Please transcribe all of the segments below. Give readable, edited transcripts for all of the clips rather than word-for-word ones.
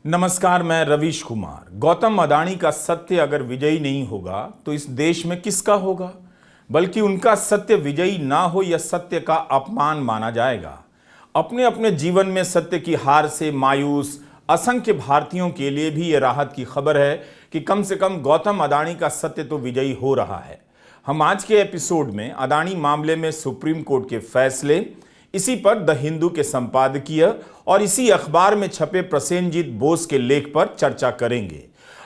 नमस्कार, मैं रवीश कुमार। गौतम अडानी का सत्य अगर विजयी नहीं होगा तो इस देश में किसका होगा? बल्कि उनका सत्य विजयी ना हो यह सत्य का अपमान माना जाएगा। अपने अपने जीवन में सत्य की हार से मायूस असंख्य भारतीयों के लिए भी यह राहत की खबर है कि कम से कम गौतम अडानी का सत्य तो विजयी हो रहा है। हम आज के एपिसोड में अडानी मामले में सुप्रीम कोर्ट के फैसले, इसी पर द हिंदू के संपादकीय और इसी अखबार में छपे प्रसेनजीत बोस के लेख पर चर्चा करेंगे।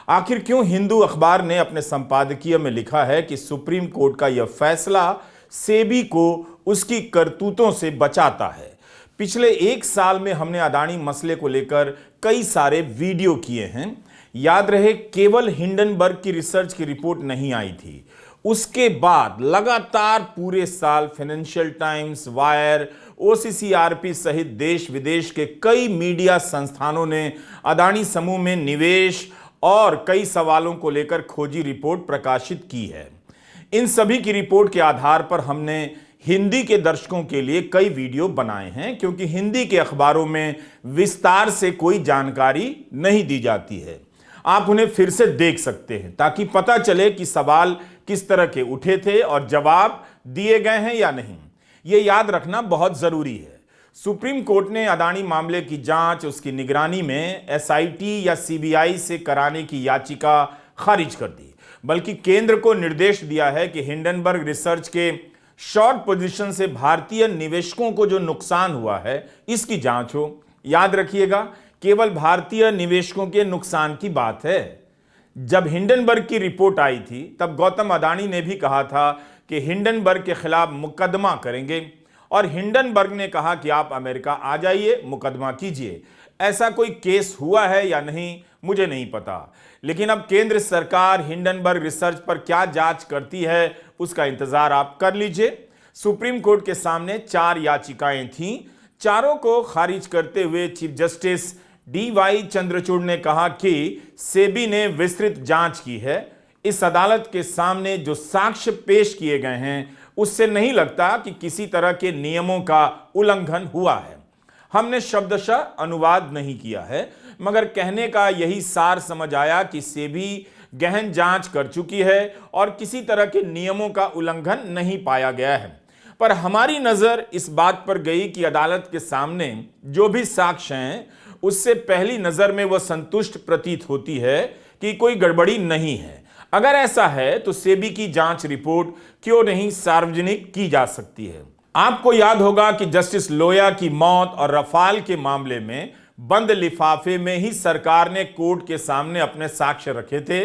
आखिर क्यों हिंदू अखबार ने अपने संपादकीय में लिखा है कि सुप्रीम कोर्ट का यह फैसला सेबी को उसकी करतूतों से बचाता है। पिछले एक साल में हमने अडानी मसले को लेकर कई सारे वीडियो किए हैं। याद रहे, केवल हिंडनबर्ग की रिसर्च की रिपोर्ट नहीं आई थी, उसके बाद लगातार पूरे साल फाइनेंशियल टाइम्स, वायर, ओसीसीआरपी सहित देश विदेश के कई मीडिया संस्थानों ने अडानी समूह में निवेश और कई सवालों को लेकर खोजी रिपोर्ट प्रकाशित की है। इन सभी की रिपोर्ट के आधार पर हमने हिंदी के दर्शकों के लिए कई वीडियो बनाए हैं, क्योंकि हिंदी के अखबारों में विस्तार से कोई जानकारी नहीं दी जाती है। आप उन्हें फिर से देख सकते हैं ताकि पता चले कि सवाल किस तरह के उठे थे और जवाब दिए गए हैं या नहीं। यह याद रखना बहुत जरूरी है। सुप्रीम कोर्ट ने अडानी मामले की जांच उसकी निगरानी में एसआईटी या सीबीआई से कराने की याचिका खारिज कर दी, बल्कि केंद्र को निर्देश दिया है कि हिंडनबर्ग रिसर्च के शॉर्ट पोजीशन से भारतीय निवेशकों को जो नुकसान हुआ है इसकी जांच हो। याद रखिएगा, केवल भारतीय निवेशकों के नुकसान की बात है। जब हिंडनबर्ग की रिपोर्ट आई थी तब गौतम अडानी ने भी कहा था कि हिंडनबर्ग के खिलाफ मुकदमा करेंगे, और हिंडनबर्ग ने कहा कि आप अमेरिका आ जाइए, मुकदमा कीजिए। ऐसा कोई केस हुआ है या नहीं मुझे नहीं पता, लेकिन अब केंद्र सरकार हिंडनबर्ग रिसर्च पर क्या जांच करती है उसका इंतजार आप कर लीजिए। सुप्रीम कोर्ट के सामने 4 याचिकाएं थीं। चारों को खारिज करते हुए चीफ जस्टिस DY चंद्रचूड़ ने कहा कि सेबी ने विस्तृत जांच की है। इस अदालत के सामने जो साक्ष्य पेश किए गए हैं उससे नहीं लगता कि किसी तरह के नियमों का उल्लंघन हुआ है। हमने शब्दशः अनुवाद नहीं किया है, मगर कहने का यही सार समझ आया कि सेबी गहन जांच कर चुकी है और किसी तरह के नियमों का उल्लंघन नहीं पाया गया है। पर हमारी नजर इस बात पर गई कि अदालत के सामने जो भी साक्ष्य हैं उससे पहली नजर में वह संतुष्ट प्रतीत होती है कि कोई गड़बड़ी नहीं है। अगर ऐसा है तो सेबी की जांच रिपोर्ट क्यों नहीं सार्वजनिक की जा सकती है। आपको याद होगा कि जस्टिस लोया की मौत और रफाल के मामले में बंद लिफाफे में ही सरकार ने कोर्ट के सामने अपने साक्ष्य रखे थे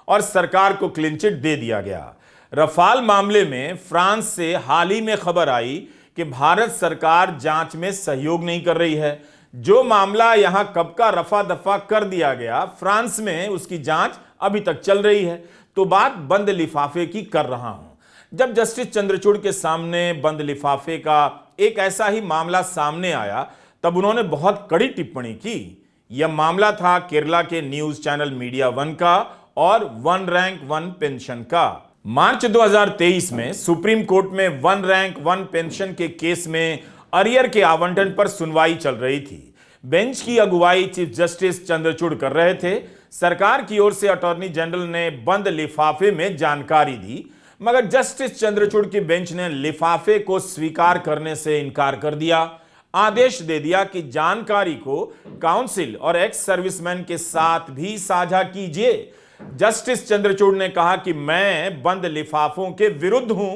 और सरकार को क्लीन चिट दे दिया गया। रफाल मामले में फ्रांस से हाल ही में खबर आई कि भारत सरकार जांच में सहयोग नहीं कर रही है। जो मामला यहां कब का रफा दफा कर दिया गया, फ्रांस में उसकी जांच अभी तक चल रही है। तो बात बंद लिफाफे की कर रहा हूं। जब जस्टिस चंद्रचूड़ के सामने बंद लिफाफे का एक ऐसा ही मामला सामने आया तब उन्होंने बहुत कड़ी टिप्पणी की। यह मामला था केरला के न्यूज चैनल मीडिया वन का और वन रैंक वन पेंशन का। मार्च 2023 में सुप्रीम कोर्ट में वन रैंक वन पेंशन के केस में अरियर के आवंटन पर सुनवाई चल रही थी। बेंच की अगुवाई चीफ जस्टिस चंद्रचूड़ कर रहे थे। सरकार की ओर से अटॉर्नी जनरल ने बंद लिफाफे में जानकारी दी, मगर जस्टिस चंद्रचूड़ की बेंच ने लिफाफे को स्वीकार करने से इनकार कर दिया। आदेश दे दिया कि जानकारी को काउंसिल और एक्स सर्विसमैन के साथ भी साझा कीजिए। जस्टिस चंद्रचूड़ ने कहा कि मैं बंद लिफाफों के विरुद्ध हूं,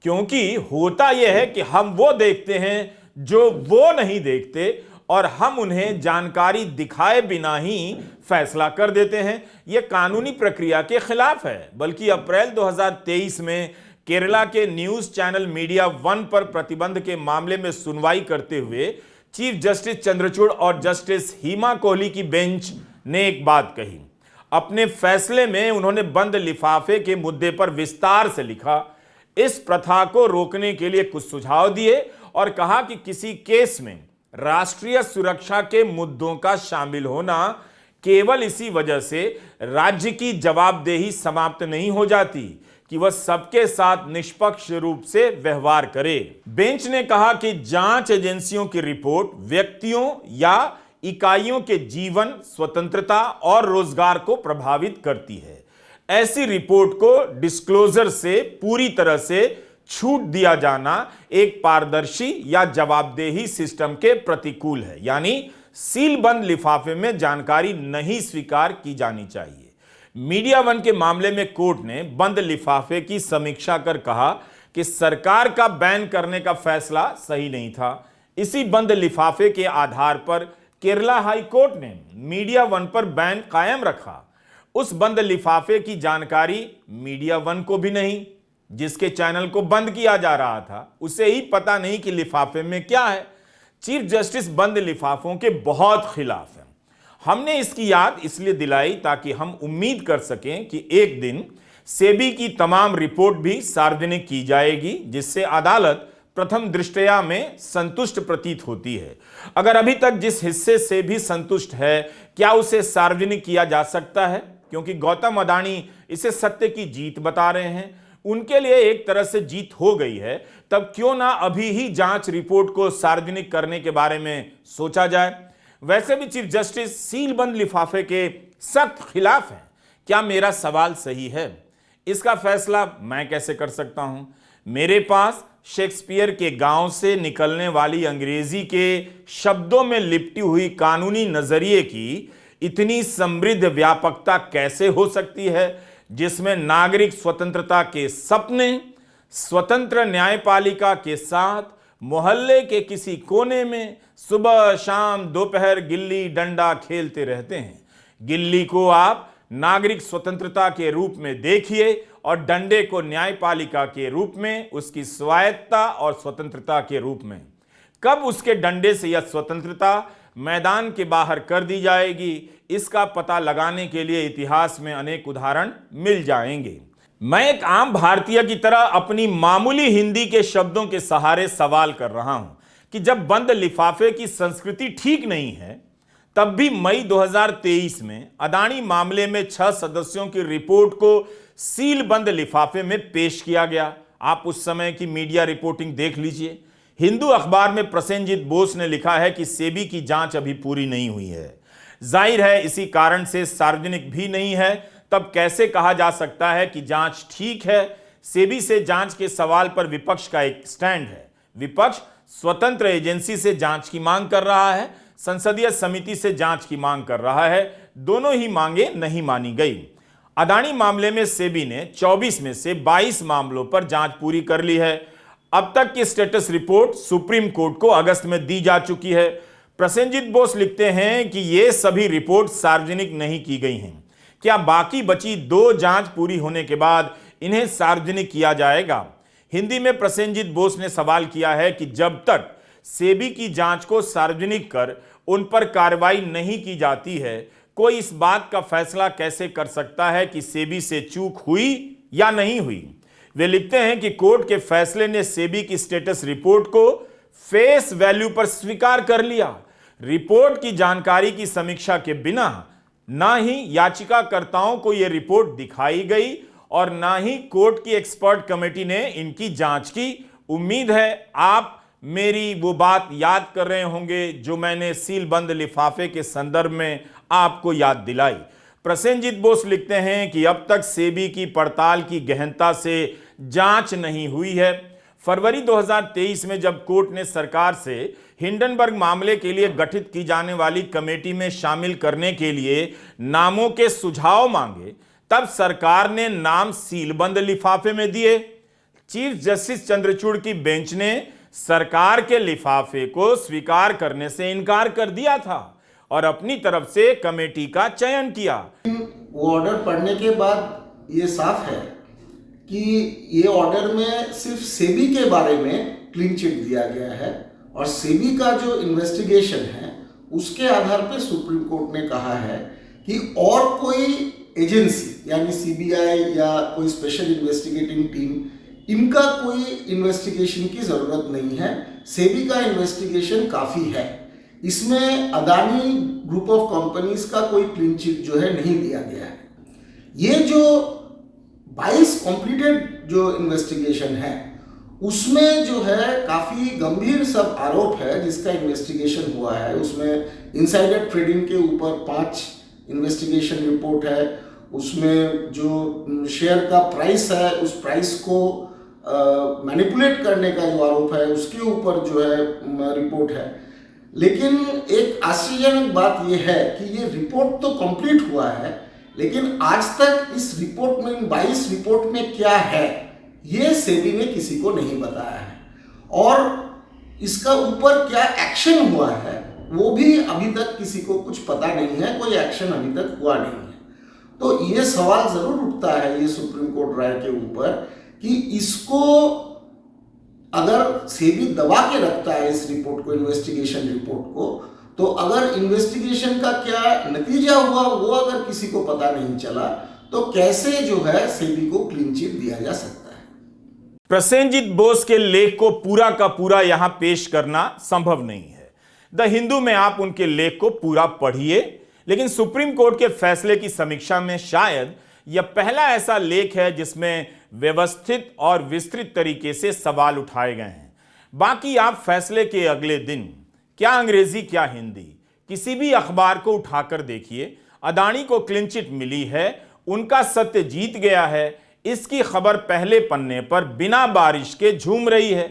क्योंकि होता यह है कि हम वो देखते हैं जो वो नहीं देखते और हम उन्हें जानकारी दिखाए बिना ही फैसला कर देते हैं। यह कानूनी प्रक्रिया के खिलाफ है। बल्कि अप्रैल 2023 में केरला के न्यूज चैनल मीडिया वन पर प्रतिबंध के मामले में सुनवाई करते हुए चीफ जस्टिस चंद्रचूड़ और जस्टिस हिमा कोहली की बेंच ने एक बात कही। अपने फैसले में उन्होंने बंद लिफाफे के मुद्दे पर विस्तार से लिखा, इस प्रथा को रोकने के लिए कुछ सुझाव दिए और कहा कि किसी केस में राष्ट्रीय सुरक्षा के मुद्दों का शामिल होना केवल इसी वजह से राज्य की जवाबदेही समाप्त नहीं हो जाती कि वह सबके साथ निष्पक्ष रूप से व्यवहार करे। बेंच ने कहा कि जांच एजेंसियों की रिपोर्ट व्यक्तियों या इकाइयों के जीवन, स्वतंत्रता और रोजगार को प्रभावित करती है। ऐसी रिपोर्ट को डिस्क्लोजर से पूरी तरह से छूट दिया जाना एक पारदर्शी या जवाबदेही सिस्टम के प्रतिकूल है, यानी सीलबंद लिफाफे में जानकारी नहीं स्वीकार की जानी चाहिए। मीडिया वन के मामले में कोर्ट ने बंद लिफाफे की समीक्षा कर कहा कि सरकार का बैन करने का फैसला सही नहीं था। इसी बंद लिफाफे के आधार पर केरला हाई कोर्ट ने मीडिया वन पर बैन कायम रखा। उस बंद लिफाफे की जानकारी मीडिया वन को भी नहीं, जिसके चैनल को बंद किया जा रहा था उसे ही पता नहीं कि लिफाफे में क्या है। चीफ जस्टिस बंद लिफाफों के बहुत खिलाफ है। हमने इसकी याद इसलिए दिलाई ताकि हम उम्मीद कर सकें कि एक दिन सेबी की तमाम रिपोर्ट भी सार्वजनिक की जाएगी, जिससे अदालत प्रथम दृष्टया में संतुष्ट प्रतीत होती है। अगर अभी तक जिस हिस्से से भी संतुष्ट है, क्या उसे सार्वजनिक किया जा सकता है? क्योंकि गौतम अडानी इसे सत्य की जीत बता रहे हैं, उनके लिए एक तरह से जीत हो गई है, तब क्यों ना अभी ही जांच रिपोर्ट को सार्वजनिक करने के बारे में सोचा जाए। वैसे भी चीफ जस्टिस सीलबंद लिफाफे के सख्त खिलाफ हैं। क्या मेरा सवाल सही है? इसका फैसला मैं कैसे कर सकता हूं? मेरे पास शेक्सपियर के गांव से निकलने वाली अंग्रेजी के शब्दों में लिपटी हुई कानूनी नजरिए की इतनी समृद्ध व्यापकता कैसे हो सकती है, जिसमें नागरिक स्वतंत्रता के सपने स्वतंत्र न्यायपालिका के साथ मोहल्ले के किसी कोने में सुबह शाम दोपहर गिल्ली डंडा खेलते रहते हैं। गिल्ली को आप नागरिक स्वतंत्रता के रूप में देखिए और डंडे को न्यायपालिका के रूप में, उसकी स्वायत्तता और स्वतंत्रता के रूप में। कब उसके डंडे से यह स्वतंत्रता मैदान के बाहर कर दी जाएगी, इसका पता लगाने के लिए इतिहास में अनेक उदाहरण मिल जाएंगे। मैं एक आम भारतीय की तरह अपनी मामूली हिंदी के शब्दों के सहारे सवाल कर रहा हूं कि जब बंद लिफाफे की संस्कृति ठीक नहीं है, तब भी मई 2023 में अडानी मामले में 6 सदस्यों की रिपोर्ट को सील बंद लिफाफे में पेश किया गया। आप उस समय की मीडिया रिपोर्टिंग देख लीजिए। हिंदू अखबार में प्रसेनजीत बोस ने लिखा है कि सेबी की जांच अभी पूरी नहीं हुई है। जाहिर है इसी कारण से सार्वजनिक भी नहीं है। तब कैसे कहा जा सकता है कि जांच ठीक है? सेबी से जांच के सवाल पर विपक्ष का एक स्टैंड है। विपक्ष स्वतंत्र एजेंसी से जांच की मांग कर रहा है, संसदीय समिति से जांच की मांग कर रहा है। दोनों ही मांगे नहीं मानी गई। अडानी मामले में सेबी ने 24 में से 22 मामलों पर जांच पूरी कर ली है। अब तक की स्टेटस रिपोर्ट सुप्रीम कोर्ट को अगस्त में दी जा चुकी है। प्रसेनजीत बोस लिखते हैं कि ये सभी रिपोर्ट सार्वजनिक नहीं की गई हैं। क्या बाकी बची 2 जांच पूरी होने के बाद इन्हें सार्वजनिक किया जाएगा? हिंदी में प्रसेनजीत बोस ने सवाल किया है कि जब तक सेबी की जांच को सार्वजनिक कर उन पर कार्रवाई नहीं की जाती है, कोई इस बात का फैसला कैसे कर सकता है कि सेबी से चूक हुई या नहीं हुई? वे लिखते हैं कि कोर्ट के फैसले ने सेबी की स्टेटस रिपोर्ट को फेस वैल्यू पर स्वीकार कर लिया। रिपोर्ट की जानकारी की समीक्षा के बिना ना ही याचिकाकर्ताओं को यह रिपोर्ट दिखाई गई और ना ही कोर्ट की एक्सपर्ट कमेटी ने इनकी जांच की। उम्मीद है आप मेरी वो बात याद कर रहे होंगे जो मैंने सीलबंद लिफाफे के संदर्भ में आपको याद दिलाई। प्रसेनजीत बोस लिखते हैं कि अब तक सेबी की पड़ताल की गहनता से जांच नहीं हुई है। फरवरी 2023 में जब कोर्ट ने सरकार से हिंडनबर्ग मामले के लिए गठित की जाने वाली कमेटी में शामिल करने के लिए नामों के सुझाव मांगे, तब सरकार ने नाम सीलबंद लिफाफे में दिए। चीफ जस्टिस चंद्रचूड़ की बेंच ने सरकार के लिफाफे को स्वीकार करने से इनकार कर दिया था और अपनी तरफ से कमेटी का चयन किया। वो ऑर्डर पढ़ने के बाद ये साफ है कि ये ऑर्डर में सिर्फ सेबी के बारे में क्लीन चिट दिया गया है और सेबी का जो इन्वेस्टिगेशन है उसके आधार पर सुप्रीम कोर्ट ने कहा है कि और कोई एजेंसी यानी सीबीआई या कोई स्पेशल इन्वेस्टिगेटिंग टीम, इनका कोई इन्वेस्टिगेशन की जरूरत नहीं है। सेबी का इन्वेस्टिगेशन काफी है। इसमें अडानी ग्रुप ऑफ कंपनीज का कोई क्लीन चिट जो है नहीं दिया गया है। ये जो 22 कंप्लीटेड जो इन्वेस्टिगेशन है उसमें जो है काफी गंभीर सब आरोप है जिसका इन्वेस्टिगेशन हुआ है। उसमें इनसाइडर ट्रेडिंग के ऊपर 5 इन्वेस्टिगेशन रिपोर्ट है। उसमें जो शेयर का प्राइस है उस प्राइस को मैनिपुलेट करने का जो आरोप है उसके ऊपर जो है रिपोर्ट है। लेकिन एक आश्चर्यजनक बात यह है कि ये रिपोर्ट तो कंप्लीट हुआ है, लेकिन आज तक इस रिपोर्ट में 22 रिपोर्ट में क्या है ये सेबी ने किसी को नहीं बताया है, और इसका ऊपर क्या एक्शन हुआ है वो भी अभी तक किसी को कुछ पता नहीं है, कोई एक्शन अभी तक हुआ नहीं है। तो ये सवाल जरूर उठता है ये सुप्रीम कोर्ट राय के ऊपर कि इसको अगर सेबी दबा के रखता है इस रिपोर्ट को, इन्वेस्टिगेशन रिपोर्ट को, तो अगर इन्वेस्टिगेशन का क्या नतीजा हुआ वो अगर किसी को पता नहीं चला तो कैसे जो है सेबी को क्लीन चिट दिया जा सकता है। प्रसेनजीत बोस के लेख को पूरा का पूरा यहां पेश करना संभव नहीं है। द हिंदू में आप उनके लेख को पूरा पढ़िए, लेकिन सुप्रीम कोर्ट के फैसले की समीक्षा में शायद यह पहला ऐसा लेख है जिसमें व्यवस्थित और विस्तृत तरीके से सवाल उठाए गए हैं। बाकी आप फैसले के अगले दिन क्या अंग्रेजी क्या हिंदी किसी भी अखबार को उठाकर देखिए, अदानी को क्लीन चिट मिली है, उनका सत्य जीत गया है, इसकी खबर पहले पन्ने पर बिना बारिश के झूम रही है।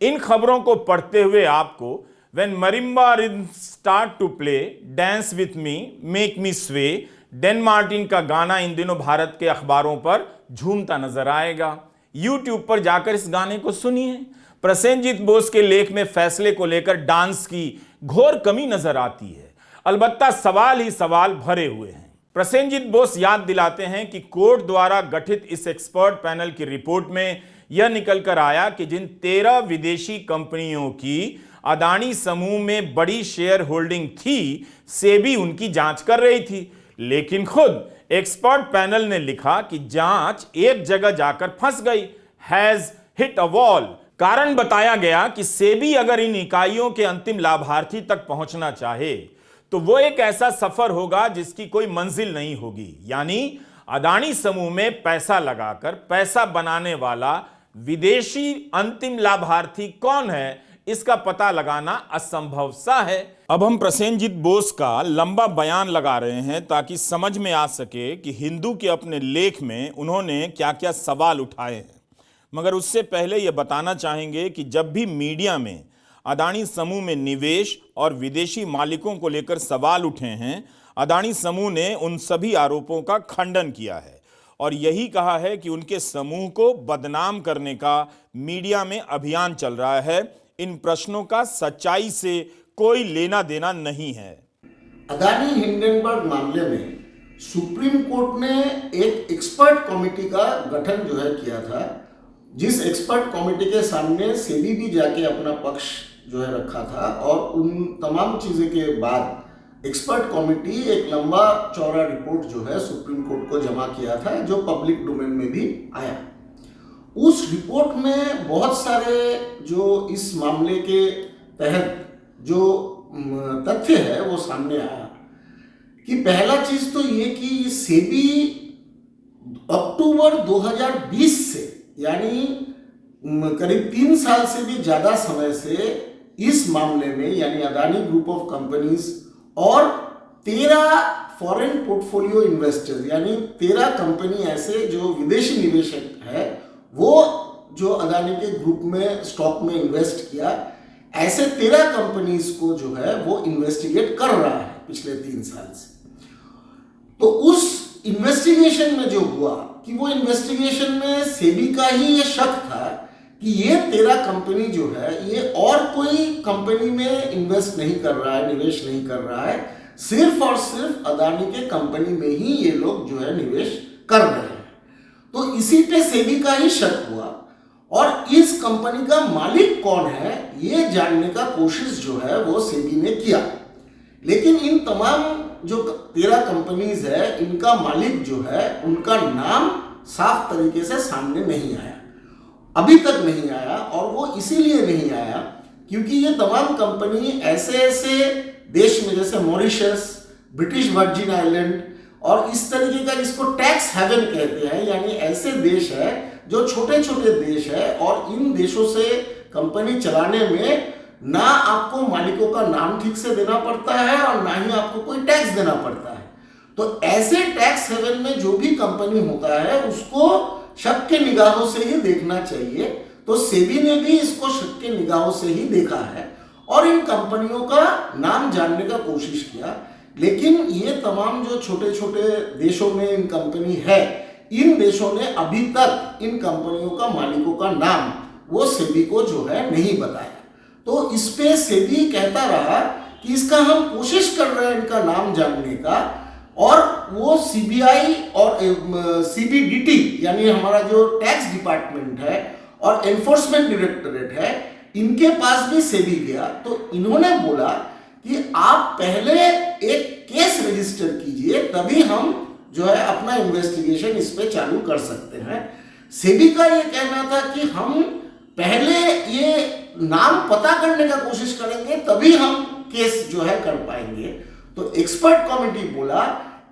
इन खबरों को पढ़ते हुए आपको When marimba rhythms start to play, dance with me, make me sway, Dean Martin का गाना इन दिनों भारत के अखबारों पर झूमता नजर आएगा। YouTube पर जाकर इस गाने को सुनिए। प्रसेनजीत बोस के लेख में फैसले को लेकर डांस की घोर कमी नजर आती है, अलबत्ता सवाल ही सवाल भरे हुए हैं। प्रसेनजीत बोस याद दिलाते हैं कि कोर्ट द्वारा गठित इस एक्सपर्ट पैनल की रिपोर्ट में यह निकलकर आया कि जिन 13 विदेशी कंपनियों की अदानी समूह में बड़ी शेयर होल्डिंग थी, सेबी उनकी जांच कर रही थी, लेकिन खुद एक्सपर्ट पैनल ने लिखा कि जांच एक जगह जाकर फंस गई, हैज हिट अ वॉल। कारण बताया गया कि सेबी अगर इन इकाइयों के अंतिम लाभार्थी तक पहुंचना चाहे तो वो एक ऐसा सफर होगा जिसकी कोई मंजिल नहीं होगी। यानी अदानी समूह में पैसा लगाकर पैसा बनाने वाला विदेशी अंतिम लाभार्थी कौन है, इसका पता लगाना असंभव सा है। अब हम प्रसेनजीत बोस का लंबा बयान लगा रहे हैं ताकि समझ में आ सके कि हिंदू के अपने लेख में उन्होंने क्या क्या सवाल उठाए हैं। मगर उससे पहले यह बताना चाहेंगे कि जब भी मीडिया में अदानी समूह में निवेश और विदेशी मालिकों को लेकर सवाल उठे हैं, अदानी समूह ने उन सभी आरोपों का खंडन किया है और यही कहा है कि उनके समूह को बदनाम करने का मीडिया में अभियान चल रहा है। इन प्रश्नों का सच्चाई से कोई लेना देना नहीं है। अदानी हिंडनबर्ग मामले में सुप्रीम कोर्ट ने एक एक्सपर्ट कमेटी का गठन जो है किया था, जिस एक्सपर्ट कमेटी के सामने सेबी भी जाके अपना पक्ष जो है रखा था, और उन तमाम चीज़ों के बाद एक्सपर्ट कमेटी एक लंबा चौड़ा रिपोर्ट जो है सुप्रीम कोर्ट को जमा किया था, जो पब्लिक डोमेन में भी आया। उस रिपोर्ट में बहुत सारे जो इस मामले के तहत जो तथ्य है वो सामने आया कि पहला चीज तो ये कि सेबी अक्टूबर 2020 से, यानी करीब 3 साल से भी ज्यादा समय से इस मामले में, यानी अदानी ग्रुप ऑफ कंपनीज और 13 फॉरेन पोर्टफोलियो इन्वेस्टर्स, यानी 13 कंपनी ऐसे जो विदेशी निवेशक है वो जो अदानी के ग्रुप में स्टॉक में इन्वेस्ट किया, ऐसे 13 कंपनीज को जो है वो इन्वेस्टिगेट कर रहा है पिछले 3 साल से। तो उस इन्वेस्टिगेशन में जो हुआ कि वो इन्वेस्टिगेशन में सेबी का ही ये शक था कि ये 13 कंपनी जो है ये और कोई कंपनी में इन्वेस्ट नहीं कर रहा है, निवेश नहीं कर रहा है, सिर्फ और सिर्फ अदानी के कंपनी में ही ये लोग जो है निवेश कर रहे हैं। तो इसी पे सेबी का ही शक हुआ और इस कंपनी का मालिक कौन है ये जानने का कोशिश जो है वो सेबी ने किया। लेकिन इन तमाम जो 13 कंपनीज है इनका मालिक जो है उनका नाम साफ तरीके से सामने नहीं आया, अभी तक नहीं आया। और वो इसीलिए नहीं आया क्योंकि ये तमाम कंपनी ऐसे ऐसे देश में जैसे मॉरिशस, ब्रिटिश वर्जिन आइलैंड और इस तरीके का जिसको टैक्स हेवन कहते हैं, यानी ऐसे देश है जो छोटे छोटे देश है और इन देशों से कंपनी चलाने में ना आपको मालिकों का नाम ठीक से देना पड़ता है और ना ही आपको कोई टैक्स देना पड़ता है। तो ऐसे टैक्स हेवन में जो भी कंपनी होता है उसको शक के निगाहों से ही देखना चाहिए। तो सेबी ने भी इसको शक के निगाहों से ही देखा है और इन कंपनियों का नाम जानने का कोशिश किया। लेकिन ये तमाम जो छोटे छोटे देशों में इन कंपनी है, इन देशों ने अभी तक इन कंपनियों का मालिकों का नाम वो सेबी को जो है नहीं बताया। तो इस पे सेबी कहता रहा कि इसका हम कोशिश कर रहे हैं इनका नाम जानने का, और वो सीबीआई और सीबीडीटी यानी हमारा जो टैक्स डिपार्टमेंट है और एनफोर्समेंट डायरेक्टरेट है, इनके पास भी सेबी गया। तो इन्होंने बोला कि आप पहले एक केस रजिस्टर कीजिए, तभी हम जो है अपना इन्वेस्टिगेशन इस पे चालू कर सकते हैं। सेबी का ये कहना था कि हम पहले ये नाम पता करने का कोशिश करेंगे तभी हम केस जो है कर पाएंगे। तो एक्सपर्ट कमेटी बोला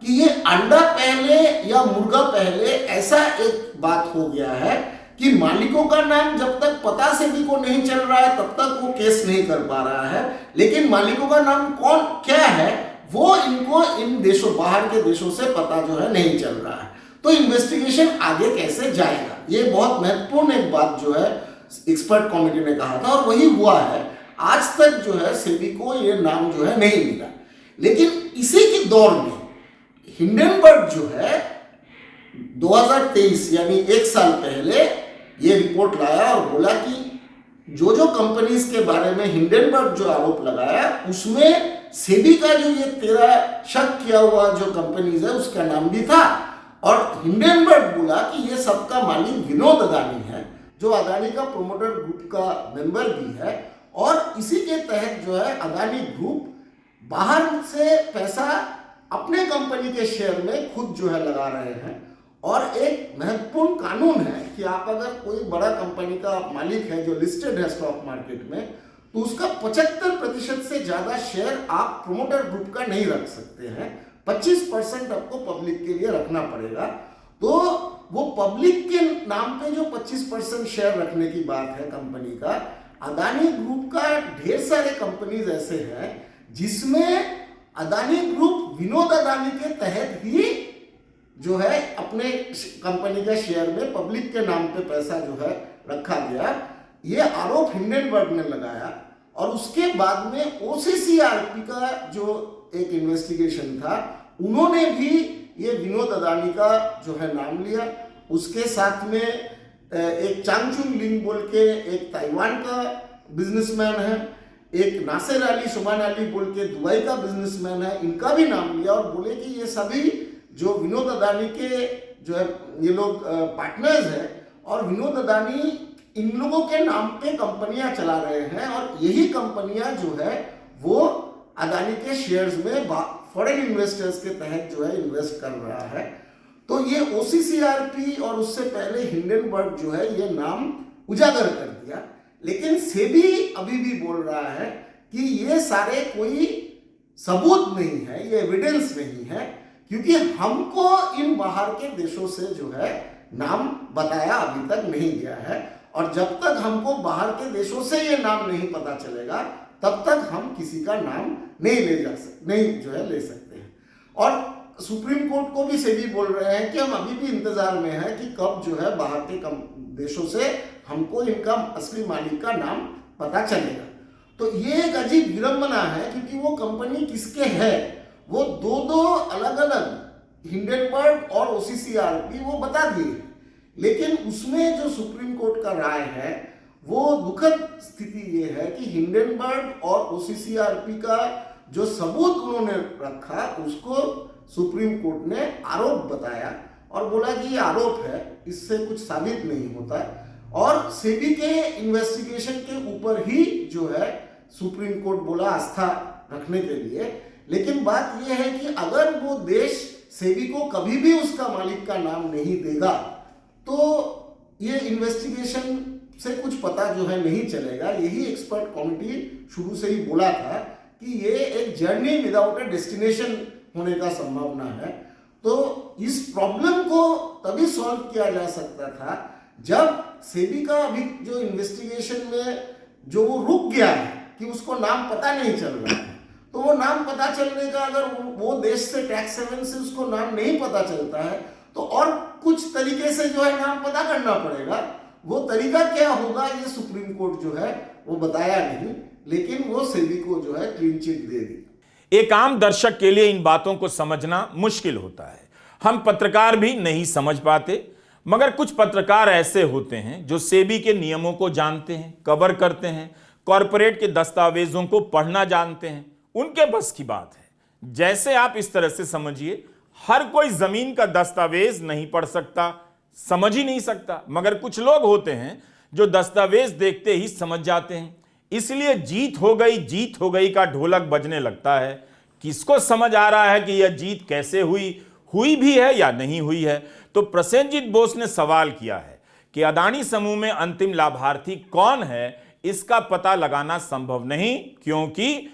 कि ये अंडा पहले या मुर्गा पहले, ऐसा एक बात हो गया है कि मालिकों का नाम जब तक पता सेबी को नहीं चल रहा है तब तक वो केस नहीं कर पा रहा है, लेकिन मालिकों का नाम कौन क्या है वो इनको इन देशों, बाहर के देशों से पता जो है नहीं चल रहा है। तो इन्वेस्टिगेशन आगे कैसे जाएगा, ये बहुत महत्वपूर्ण एक बात जो है एक्सपर्ट कमेटी ने कहा था और वही हुआ है। आज तक जो है सेबी को ये नाम जो है नहीं मिला। लेकिन इसी के दौर में हिंडनबर्ग जो है 2023 यानी एक साल पहले ये रिपोर्ट लाया और बोला कि जो जो कंपनीज के बारे में हिंडनबर्ग जो आरोप लगाया उसमें सेबी का जो ये 13 शक किया हुआ जो कंपनीज है उसका नाम भी था। और हिंडनबर्ग बोला कि ये सबका मालिक विनोद अदानी है, जो अदानी का प्रोमोटर ग्रुप का मेंबर भी है। और इसी के तहत जो है अदानी ग्रुप बाहर से पैसा अपने कंपनी के शेयर में खुद जो है लगा रहे हैं। और एक महत्वपूर्ण कानून है कि आप अगर कोई बड़ा कंपनी का मालिक है जो लिस्टेड है स्टॉक मार्केट में, तो उसका 75% से ज्यादा शेयर आप प्रोमोटर ग्रुप का नहीं रख सकते हैं। 25% आपको पब्लिक के लिए रखना पड़ेगा। तो वो पब्लिक के नाम पे जो 25% शेयर रखने की बात है कंपनी का, अदानी ग्रुप का ढेर सारे कंपनीज ऐसे हैं जिसमें अदानी ग्रुप विनोद अदानी के तहत ही जो है अपने कंपनी का शेयर में पब्लिक के नाम पे पैसा जो है रखा गया। ये आरोप हिंडनबर्ग ने लगाया और उसके बाद में ओसीसीआरपी का जो एक इन्वेस्टिगेशन था उन्होंने भी ये विनोद अदानी का जो है नाम लिया। उसके साथ में एक चांगचुंग लिंग बोल के एक ताइवान का बिजनेसमैन है, एक नासिर अली सुमान अली बोल के दुबई का बिजनेसमैन है, इनका भी नाम लिया और बोले कि ये सभी जो विनोद अदानी के जो है ये लोग पार्टनर्स हैं और विनोद अदानी इन लोगों के नाम पे कंपनियां चला रहे हैं और यही कंपनियां जो है वो अदानी के शेयर्स में फॉरेन इन्वेस्टर्स के तहत जो है इन्वेस्ट कर रहा है। तो ये ओसीसीआरपी और उससे पहले हिंडनबर्ग जो है ये नाम उजागर कर दिया। लेकिन सेबी अभी भी बोल रहा है कि ये सारे कोई सबूत नहीं है, ये एविडेंस नहीं है, क्योंकि हमको इन बाहर के देशों से जो है नाम बताया अभी तक नहीं गया है। और जब तक हमको बाहर के देशों से ये नाम नहीं पता चलेगा तब तक हम किसी का नाम नहीं जो है ले सकते हैं। और सुप्रीम कोर्ट को भी सेबी बोल रहे हैं कि हम अभी भी इंतजार में हैं कि कब जो है बाहर के देशों से हमको इनका असली मालिक का नाम पता चलेगा। तो ये एक अजीब विडंबना है क्योंकि वो कंपनी किसके है वो दो अलग अलग हिंडनबर्ग और ओसीसीआरपी वो बता दिए, लेकिन उसमें जो सुप्रीम कोर्ट का राय है वो दुखद स्थिति ये है कि हिंडनबर्ग और ओसीसीआरपी का जो सबूत उन्होंने रखा उसको सुप्रीम कोर्ट ने आरोप बताया और बोला कि ये आरोप है, इससे कुछ साबित नहीं होता है। और सेबी के इन्वेस्टिगेशन के ऊपर ही जो है सुप्रीम कोर्ट बोला आस्था रखने के लिए। लेकिन बात यह है कि अगर वो देश सेबी को कभी भी उसका मालिक का नाम नहीं देगा तो ये इन्वेस्टिगेशन से कुछ पता जो है नहीं चलेगा। यही एक्सपर्ट कमेटी शुरू से ही बोला था कि ये एक जर्नी विदाउट ए डेस्टिनेशन होने का संभावना है। तो इस प्रॉब्लम को तभी सॉल्व किया जा सकता था जब सेबी का अभी जो इन्वेस्टिगेशन में जो वो रुक गया है कि उसको नाम पता नहीं चल रहा है, तो वो नाम पता चलने का, अगर वो देश से टैक्स हेवन से उसको नाम नहीं पता चलता है तो और कुछ तरीके से जो है नाम पता करना पड़ेगा। वो तरीका क्या होगा ये सुप्रीम कोर्ट जो है वो बताया नहीं, लेकिन वो सेबी को जो है क्लीन चिट दे दी। एक आम दर्शक के लिए इन बातों को समझना मुश्किल होता है, हम पत्रकार भी नहीं समझ पाते, मगर कुछ पत्रकार ऐसे होते हैं जो सेबी के नियमों को जानते हैं, कवर करते हैं, कॉरपोरेट के दस्तावेजों को पढ़ना जानते हैं, उनके बस की बात है। जैसे आप इस तरह से समझिए, हर कोई जमीन का दस्तावेज नहीं पढ़ सकता, समझ ही नहीं सकता, मगर कुछ लोग होते हैं जो दस्तावेज देखते ही समझ जाते हैं। इसलिए जीत हो गई का ढोलक बजने लगता है। किसको समझ आ रहा है कि यह जीत कैसे हुई भी है या नहीं हुई है? तो प्रसेनजीत बोस ने सवाल किया है कि अदानी समूह में अंतिम लाभार्थी कौन है, इसका पता लगाना संभव नहीं, क्योंकि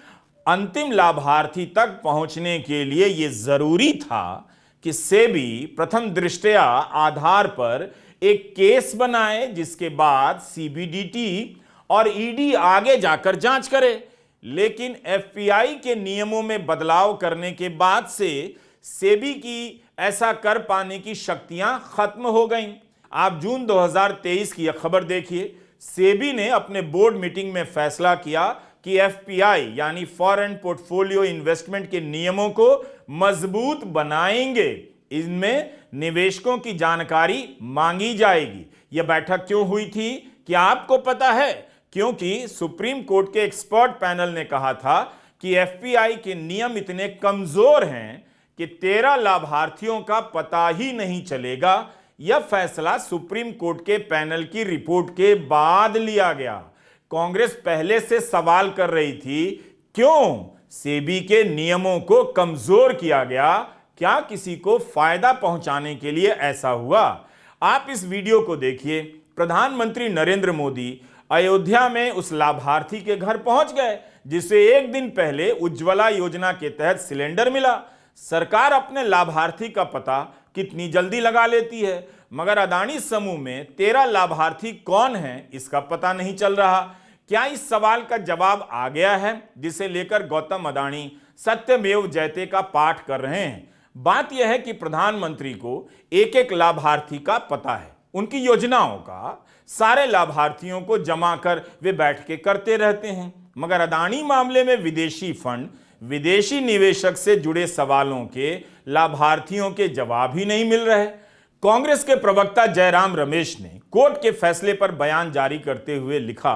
अंतिम लाभार्थी तक पहुंचने के लिए यह जरूरी था कि सेबी प्रथम दृष्टया आधार पर एक केस बनाए, जिसके बाद सीबीडीटी और ईडी आगे जाकर जांच करे। लेकिन एफपीआई के नियमों में बदलाव करने के बाद से सेबी की ऐसा कर पाने की शक्तियां खत्म हो गईं। आप जून 2023 की यह खबर देखिए। सेबी ने अपने बोर्ड मीटिंग में फैसला किया कि एफपीआई यानी फॉरेन पोर्टफोलियो इन्वेस्टमेंट के नियमों को मजबूत बनाएंगे। इनमें निवेशकों की जानकारी मांगी जाएगी। यह बैठक क्यों हुई थी, क्या आपको पता है? क्योंकि सुप्रीम कोर्ट के एक्सपर्ट पैनल ने कहा था कि एफपीआई के नियम इतने कमजोर हैं कि 13 लाभार्थियों का पता ही नहीं चलेगा। यह फैसला सुप्रीम कोर्ट के पैनल की रिपोर्ट के बाद लिया गया। कांग्रेस पहले से सवाल कर रही थी, क्यों सेबी के नियमों को कमजोर किया गया? क्या किसी को फायदा पहुंचाने के लिए ऐसा हुआ? आप इस वीडियो को देखिए। प्रधानमंत्री नरेंद्र मोदी अयोध्या में उस लाभार्थी के घर पहुंच गए जिसे एक दिन पहले उज्ज्वला योजना के तहत सिलेंडर मिला। सरकार अपने लाभार्थी का पता कितनी जल्दी लगा लेती है, मगर अदानी समूह में 13 लाभार्थी कौन हैं, इसका पता नहीं चल रहा। क्या इस सवाल का जवाब आ गया है, जिसे लेकर गौतम अदानी सत्यमेव जयते का पाठ कर रहे हैं? बात यह है कि प्रधानमंत्री को एक एक लाभार्थी का पता है, उनकी योजनाओं का, सारे लाभार्थियों को जमा कर वे बैठ के करते रहते हैं। मगर अदानी मामले में विदेशी फंड, विदेशी निवेशक से जुड़े सवालों के लाभार्थियों के जवाब ही नहीं मिल रहे। कांग्रेस के प्रवक्ता जयराम रमेश ने कोर्ट के फैसले पर बयान जारी करते हुए लिखा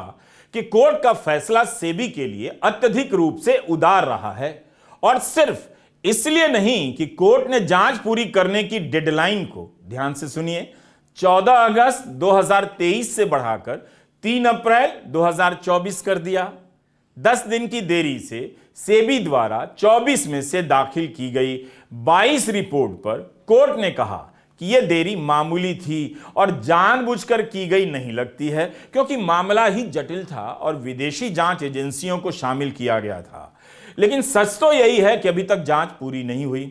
कि कोर्ट का फैसला सेबी के लिए अत्यधिक रूप से उदार रहा है, और सिर्फ इसलिए नहीं कि कोर्ट ने जांच पूरी करने की डेडलाइन को, ध्यान से सुनिए, 14 अगस्त 2023 से बढ़ाकर 3 अप्रैल 2024 कर दिया। 10 दिन की देरी से सेबी द्वारा 24 में से दाखिल की गई 22 रिपोर्ट पर कोर्ट ने कहा कि यह देरी मामूली थी और जानबूझकर की गई नहीं लगती है, क्योंकि मामला ही जटिल था और विदेशी जांच एजेंसियों को शामिल किया गया था। लेकिन सच तो यही है कि अभी तक जांच पूरी नहीं हुई,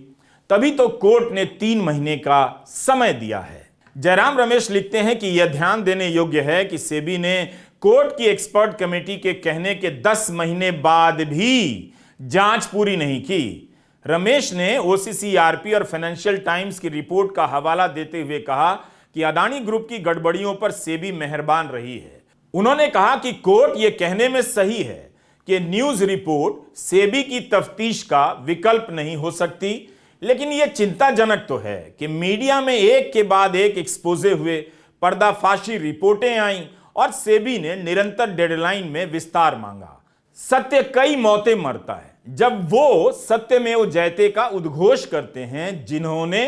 तभी तो कोर्ट ने 3 महीने का समय दिया है। जयराम रमेश लिखते हैं कि यह ध्यान देने योग्य है कि सेबी ने कोर्ट की एक्सपर्ट कमेटी के कहने के 10 महीने बाद भी जांच पूरी नहीं की। रमेश ने ओसीसीआरपी और फाइनेंशियल टाइम्स की रिपोर्ट का हवाला देते हुए कहा कि अदानी ग्रुप की गड़बड़ियों पर सेबी मेहरबान रही है। उन्होंने कहा कि कोर्ट यह कहने में सही है कि न्यूज रिपोर्ट सेबी की तफ्तीश का विकल्प नहीं हो सकती, लेकिन यह चिंताजनक तो है कि मीडिया में एक के बाद एक एक्सपोजे हुए, पर्दाफाशी रिपोर्टें आईं और सेबी ने निरंतर डेडलाइन में विस्तार मांगा। सत्य कई मौतें मरता है जब वो सत्यमेव जयते का उद्घोष करते हैं, जिन्होंने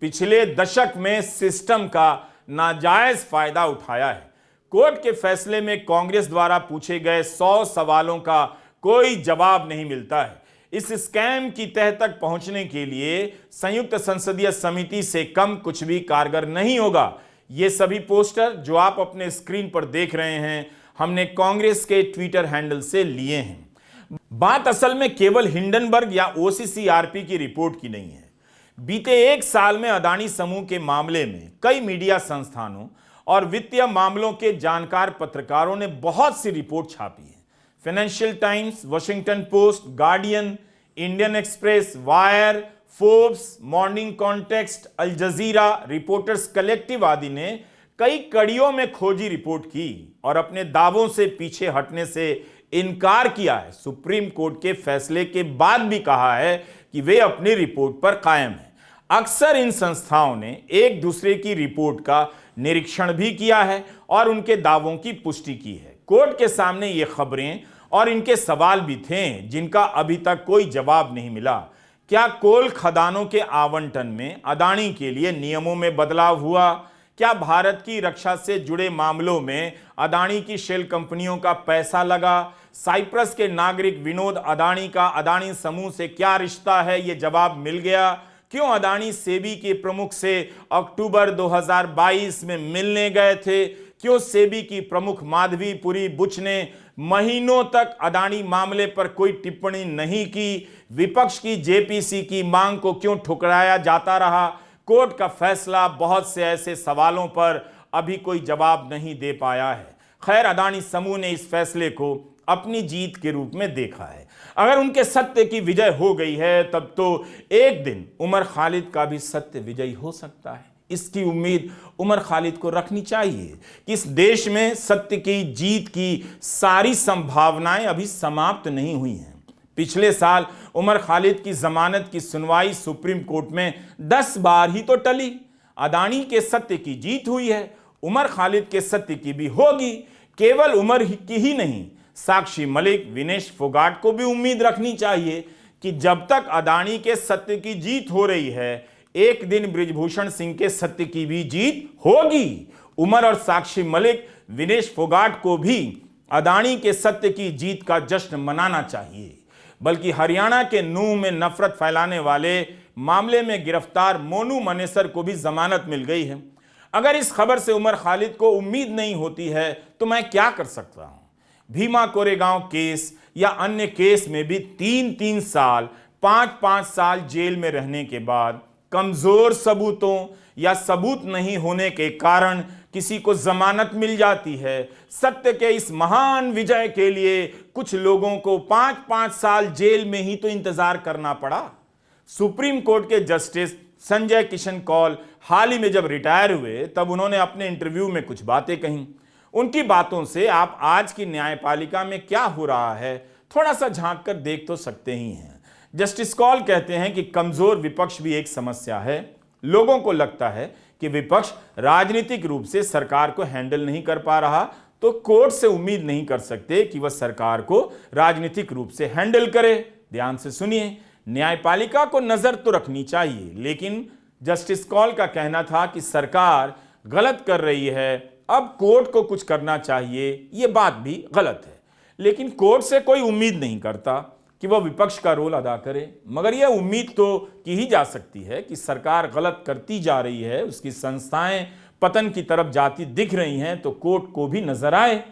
पिछले दशक में सिस्टम का नाजायज फायदा उठाया है। कोर्ट के फैसले में कांग्रेस द्वारा पूछे गए 100 सवालों का कोई जवाब नहीं मिलता है। इस स्कैम की तह तक पहुंचने के लिए संयुक्त संसदीय समिति से कम कुछ भी कारगर नहीं होगा। ये सभी पोस्टर जो आप अपने स्क्रीन पर देख रहे हैं, हमने कांग्रेस के ट्विटर हैंडल से लिए हैं। बात असल में केवल हिंडनबर्ग या ओसीसीआरपी की रिपोर्ट की नहीं है। बीते 1 साल में अदानी समूह के मामले में कई मीडिया संस्थानों और वित्तीय मामलों के जानकार पत्रकारों ने बहुत सी रिपोर्ट छापी है। Financial Times, Washington Post, Guardian, Indian Express, Wire, Forbes, Morning Context, Al Jazeera, Reporters Collective आदि ने कई कड़ियों में खोजी रिपोर्ट की और अपने दावों से पीछे हटने से इनकार किया है। सुप्रीम कोर्ट के फैसले के बाद भी कहा है कि वे अपनी रिपोर्ट पर कायम हैं। अक्सर इन संस्थाओं ने एक दूसरे की रिपोर्ट का निरीक्षण भी किया है और उनके दावों की पुष्टि की है। कोर्ट के सामने ये खबरें और इनके सवाल भी थे जिनका अभी तक कोई जवाब नहीं मिला। क्या कोल खदानों के आवंटन में अदानी के लिए नियमों में बदलाव हुआ? क्या भारत की रक्षा से जुड़े मामलों में अदानी की शेल कंपनियों का पैसा लगा? साइप्रस के नागरिक विनोद अदानी का अदानी समूह से क्या रिश्ता है, ये जवाब मिल गया। क्यों अदानी सेबी के प्रमुख से अक्टूबर 2022 में मिलने गए थे? क्यों सेबी की प्रमुख माधवीपुरी बुच ने महीनों तक अदानी मामले पर कोई टिप्पणी नहीं की? विपक्ष की जेपीसी की मांग को क्यों ठुकराया जाता रहा? कोर्ट का फैसला बहुत से ऐसे सवालों पर अभी कोई जवाब नहीं दे पाया है। खैर, अदानी समूह ने इस फैसले को अपनी जीत के रूप में देखा है। अगर उनके सत्य की विजय हो गई है तब तो एक दिन उमर खालिद का भी सत्य विजयी हो सकता है। इसकी उम्मीद उमर खालिद को रखनी चाहिए कि इस देश में सत्य की जीत की सारी संभावनाएं अभी समाप्त नहीं हुई हैं। पिछले साल उमर खालिद की जमानत की सुनवाई सुप्रीम कोर्ट में 10 बार ही तो टली। अदानी के सत्य की जीत हुई है, उमर खालिद के सत्य की भी होगी। केवल उमर की ही नहीं, साक्षी मलिक, विनेश फोगाट को भी उम्मीद रखनी चाहिए कि जब तक अदानी के सत्य की जीत हो रही है, एक दिन बृजभूषण सिंह के सत्य की भी जीत होगी। उमर और साक्षी मलिक, विनेश फोगाट को भी अदानी के सत्य की जीत का जश्न मनाना चाहिए। बल्कि हरियाणा के नूंह में नफरत फैलाने वाले मामले में गिरफ्तार मोनू मनेसर को भी जमानत मिल गई है। अगर इस खबर से उमर खालिद को उम्मीद नहीं होती है तो मैं क्या कर सकता हूं? भीमा कोरेगांव केस या अन्य केस में भी 3-3 साल, 5-5 साल जेल में रहने के बाद कमजोर सबूतों या सबूत नहीं होने के कारण किसी को जमानत मिल जाती है। सत्य के इस महान विजय के लिए कुछ लोगों को 5-5 साल जेल में ही तो इंतजार करना पड़ा। सुप्रीम कोर्ट के जस्टिस संजय किशन कौल हाल ही में जब रिटायर हुए तब उन्होंने अपने इंटरव्यू में कुछ बातें कहीं। उनकी बातों से आप आज की न्यायपालिका में क्या हो रहा है थोड़ा सा झांक कर देख तो सकते ही हैं। जस्टिस कौल कहते हैं कि कमजोर विपक्ष भी एक समस्या है। लोगों को लगता है कि विपक्ष राजनीतिक रूप से सरकार को हैंडल नहीं कर पा रहा तो कोर्ट से उम्मीद नहीं कर सकते कि वह सरकार को राजनीतिक रूप से हैंडल करे। ध्यान से सुनिए, न्यायपालिका को नजर तो रखनी चाहिए, लेकिन जस्टिस कौल का कहना था कि सरकार गलत कर रही है, अब कोर्ट को कुछ करना चाहिए। यह बात भी गलत है, लेकिन कोर्ट से कोई उम्मीद नहीं करता कि वह विपक्ष का रोल अदा करे। मगर यह उम्मीद तो की ही जा सकती है कि सरकार गलत करती जा रही है, उसकी संस्थाएं पतन की तरफ जाती दिख रही हैं, तो कोर्ट को भी नजर आए।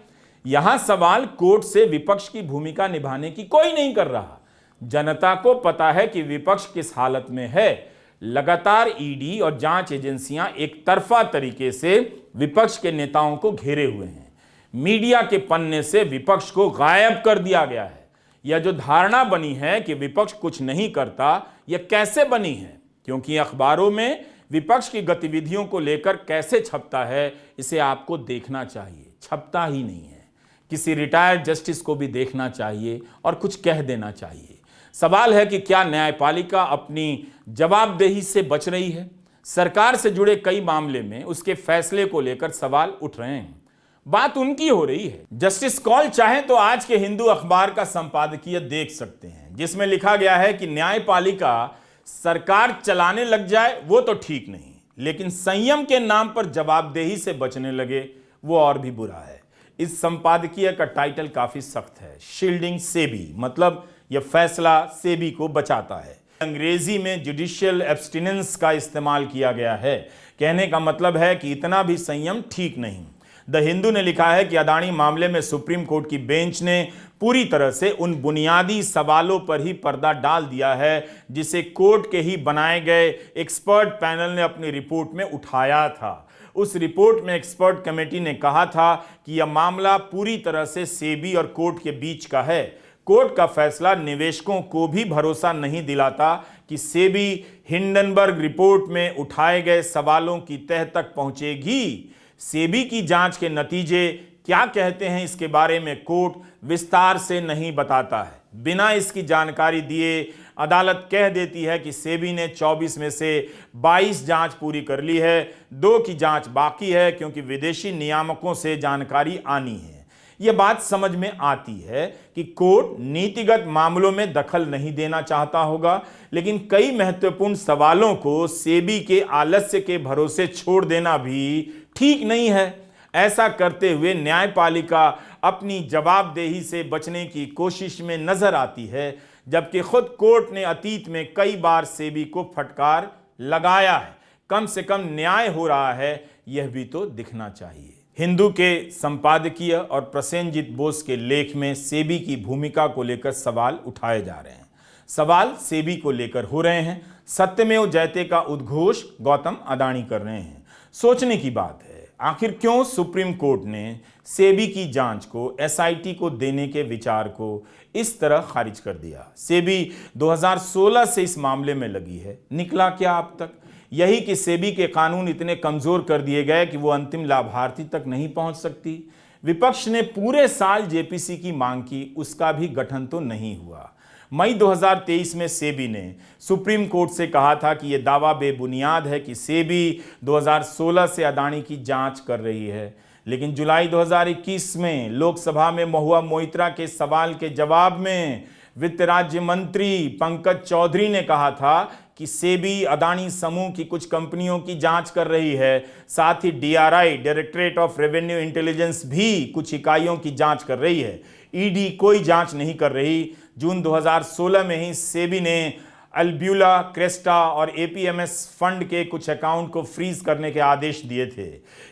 यहां सवाल कोर्ट से विपक्ष की भूमिका निभाने की कोई नहीं कर रहा। जनता को पता है कि विपक्ष किस हालत में है। लगातार ईडी और जांच एजेंसियां एक तरफा तरीके से विपक्ष के नेताओं को घेरे हुए हैं। मीडिया के पन्ने से विपक्ष को गायब कर दिया गया है। यह जो धारणा बनी है कि विपक्ष कुछ नहीं करता, यह कैसे बनी है? क्योंकि अखबारों में विपक्ष की गतिविधियों को लेकर कैसे छपता है, इसे आपको देखना चाहिए। छपता ही नहीं है। किसी रिटायर्ड जस्टिस को भी देखना चाहिए और कुछ कह देना चाहिए। सवाल है कि क्या न्यायपालिका अपनी जवाबदेही से बच रही है? सरकार से जुड़े कई मामले में उसके फैसले को लेकर सवाल उठ रहे हैं। बात उनकी हो रही है। जस्टिस कौल चाहे तो आज के हिंदू अखबार का संपादकीय देख सकते हैं, जिसमें लिखा गया है कि न्यायपालिका सरकार चलाने लग जाए वो तो ठीक नहीं, लेकिन संयम के नाम पर जवाबदेही से बचने लगे वो और भी बुरा है। इस संपादकीय का टाइटल काफी सख्त है, शील्डिंग सेबी, मतलब यह फैसला सेबी को बचाता है। अंग्रेजी में जुडिशियल एब्स्टिनेंस का इस्तेमाल किया गया है। कहने का मतलब है कि इतना भी संयम ठीक नहीं। द हिंदू ने लिखा है कि अदानी मामले में सुप्रीम कोर्ट की बेंच ने पूरी तरह से उन बुनियादी सवालों पर ही पर्दा डाल दिया है जिसे कोर्ट के ही बनाए गए एक्सपर्ट पैनल ने अपनी रिपोर्ट में उठाया था। उस रिपोर्ट में एक्सपर्ट कमेटी ने कहा था कि यह मामला पूरी तरह से सेबी और कोर्ट के बीच का है। कोर्ट का फैसला निवेशकों को भी भरोसा नहीं दिलाता कि सेबी हिंडनबर्ग रिपोर्ट में उठाए गए सवालों की तह तक पहुंचेगी। सेबी की जांच के नतीजे क्या कहते हैं इसके बारे में कोर्ट विस्तार से नहीं बताता है। बिना इसकी जानकारी दिए अदालत कह देती है कि सेबी ने 24 में से 22 जांच पूरी कर ली है, 2 की जांच बाकी है क्योंकि विदेशी नियामकों से जानकारी आनी है। यह बात समझ में आती है कि कोर्ट नीतिगत मामलों में दखल नहीं देना चाहता होगा, लेकिन कई महत्वपूर्ण सवालों को सेबी के आलस्य के भरोसे छोड़ देना भी ठीक नहीं है। ऐसा करते हुए न्यायपालिका अपनी जवाबदेही से बचने की कोशिश में नजर आती है, जबकि खुद कोर्ट ने अतीत में कई बार सेबी को फटकार लगाया है। कम से कम न्याय हो रहा है, यह भी तो दिखना चाहिए। हिंदू के संपादकीय और प्रसेनजीत बोस के लेख में सेबी की भूमिका को लेकर सवाल उठाए जा रहे हैं। सवाल सेबी को लेकर हो रहे हैं। सत्यमेव जयते का उद्घोष गौतम अडानी कर रहे हैं। सोचने की बात है, आखिर क्यों सुप्रीम कोर्ट ने सेबी की जांच को एसआईटी को देने के विचार को इस तरह खारिज कर दिया। सेबी 2016 से इस मामले में लगी है, निकला क्या अब तक? यही कि सेबी के कानून इतने कमजोर कर दिए गए कि वो अंतिम लाभार्थी तक नहीं पहुंच सकती। विपक्ष ने पूरे साल जेपीसी की मांग की, उसका भी गठन तो नहीं हुआ। मई 2023 में सेबी ने सुप्रीम कोर्ट से कहा था कि यह दावा बेबुनियाद है कि सेबी 2016 से अडानी की जांच कर रही है, लेकिन जुलाई 2021 में लोकसभा में महुआ मोइत्रा के सवाल के जवाब में वित्त राज्य मंत्री पंकज चौधरी ने कहा था कि सेबी अडानी समूह की कुछ कंपनियों की जांच कर रही है। साथ ही DRI, directorate of revenue intelligence भी कुछ इकाइयों की जांच कर रही है। ईडी कोई जांच नहीं कर रही। जून 2016 में ही सेबी ने अल्ब्यूला, क्रेस्टा और एपीएमएस फंड के कुछ अकाउंट को फ्रीज करने के आदेश दिए थे।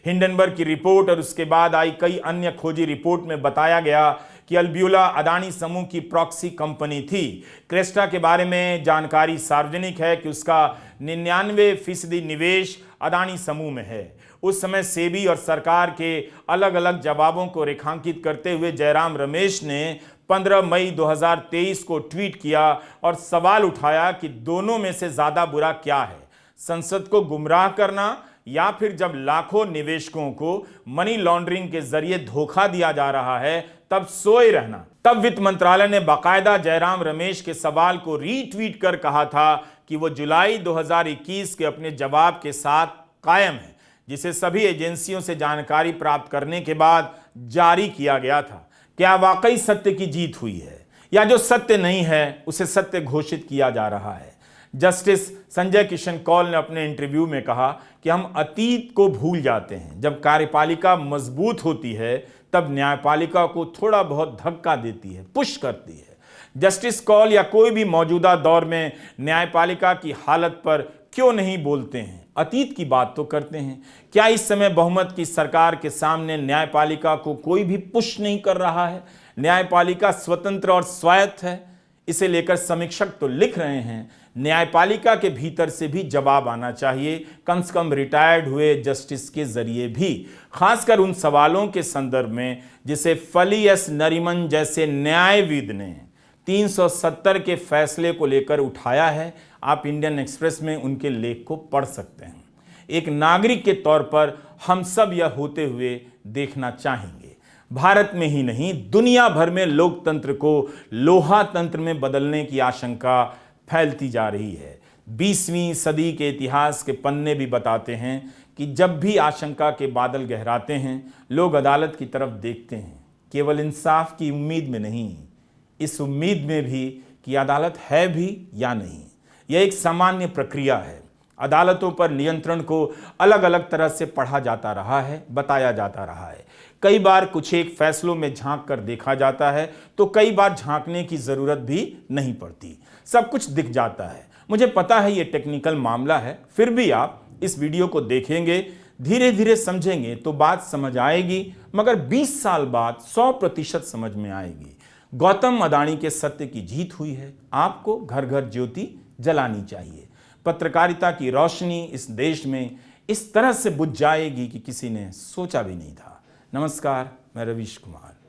हिंडनबर्ग की रिपोर्ट और उसके बाद आई कई अन्य खोजी रिपोर्ट में बताया गया कि अल्ब्यूला अडानी समूह की प्रॉक्सी कंपनी थी। क्रेस्टा के बारे में जानकारी सार्वजनिक है कि उसका 99% निवेश अडानी समूह में है। उस समय सेबी और सरकार के अलग अलग जवाबों को रेखांकित करते हुए जयराम रमेश ने 15 मई 2023 को ट्वीट किया और सवाल उठाया कि दोनों में से ज्यादा बुरा क्या है, संसद को गुमराह करना या फिर जब लाखों निवेशकों को मनी लॉन्ड्रिंग के जरिए धोखा दिया जा रहा है तब सोए रहना। तब वित्त मंत्रालय ने बाकायदा जयराम रमेश के सवाल को रीट्वीट कर कहा था कि वो जुलाई 2021 के अपने जवाब के साथ कायम है, जिसे सभी एजेंसियों से जानकारी प्राप्त करने के बाद जारी किया गया था। क्या वाकई सत्य की जीत हुई है या जो सत्य नहीं है उसे सत्य घोषित किया जा रहा है? जस्टिस संजय किशन कौल ने अपने इंटरव्यू में कहा कि हम अतीत को भूल जाते हैं। जब कार्यपालिका मजबूत होती है तब न्यायपालिका को थोड़ा बहुत धक्का देती है, पुश करती है। जस्टिस कौल या कोई भी मौजूदा दौर में न्यायपालिका की हालत पर क्यों नहीं बोलते हैं? अतीत की बात तो करते हैं। क्या इस समय बहुमत की सरकार के सामने न्यायपालिका को कोई भी पुश नहीं कर रहा है? न्यायपालिका स्वतंत्र और स्वायत्त है, इसे लेकर समीक्षक तो लिख रहे हैं न्यायपालिका के भीतर से भी जवाब आना चाहिए, कम से कम रिटायर्ड हुए जस्टिस के जरिए भी, खासकर उन सवालों के संदर्भ में जिसे फली एस नरीमन जैसे न्यायविद ने 370 के फैसले को लेकर उठाया है। आप इंडियन एक्सप्रेस में उनके लेख को पढ़ सकते हैं। एक नागरिक के तौर पर हम सब यह होते हुए देखना चाहेंगे। भारत में ही नहीं, दुनिया भर में लोकतंत्र को लोहा तंत्र में बदलने की आशंका फैलती जा रही है। 20वीं सदी के इतिहास के पन्ने भी बताते हैं कि जब भी आशंका के बादल गहराते हैं, लोग अदालत की तरफ देखते हैं, केवल इंसाफ की उम्मीद में नहीं, इस उम्मीद में भी कि अदालत है भी या नहीं। यह एक सामान्य प्रक्रिया है। अदालतों पर नियंत्रण को अलग अलग तरह से पढ़ा जाता रहा है, बताया जाता रहा है। कई बार कुछ एक फैसलों में झांक कर देखा जाता है तो कई बार झांकने की जरूरत भी नहीं पड़ती, सब कुछ दिख जाता है। मुझे पता है ये टेक्निकल मामला है, फिर भी आप इस वीडियो को देखेंगे, धीरे धीरे समझेंगे तो बात समझ आएगी, मगर 20 साल बाद 100% समझ में आएगी। गौतम अदानी के सत्य की जीत हुई है। आपको घर घर ज्योति जलानी चाहिए। पत्रकारिता की रोशनी इस देश में इस तरह से बुझ जाएगी कि किसी ने सोचा भी नहीं था। नमस्कार, मैं रवीश कुमार।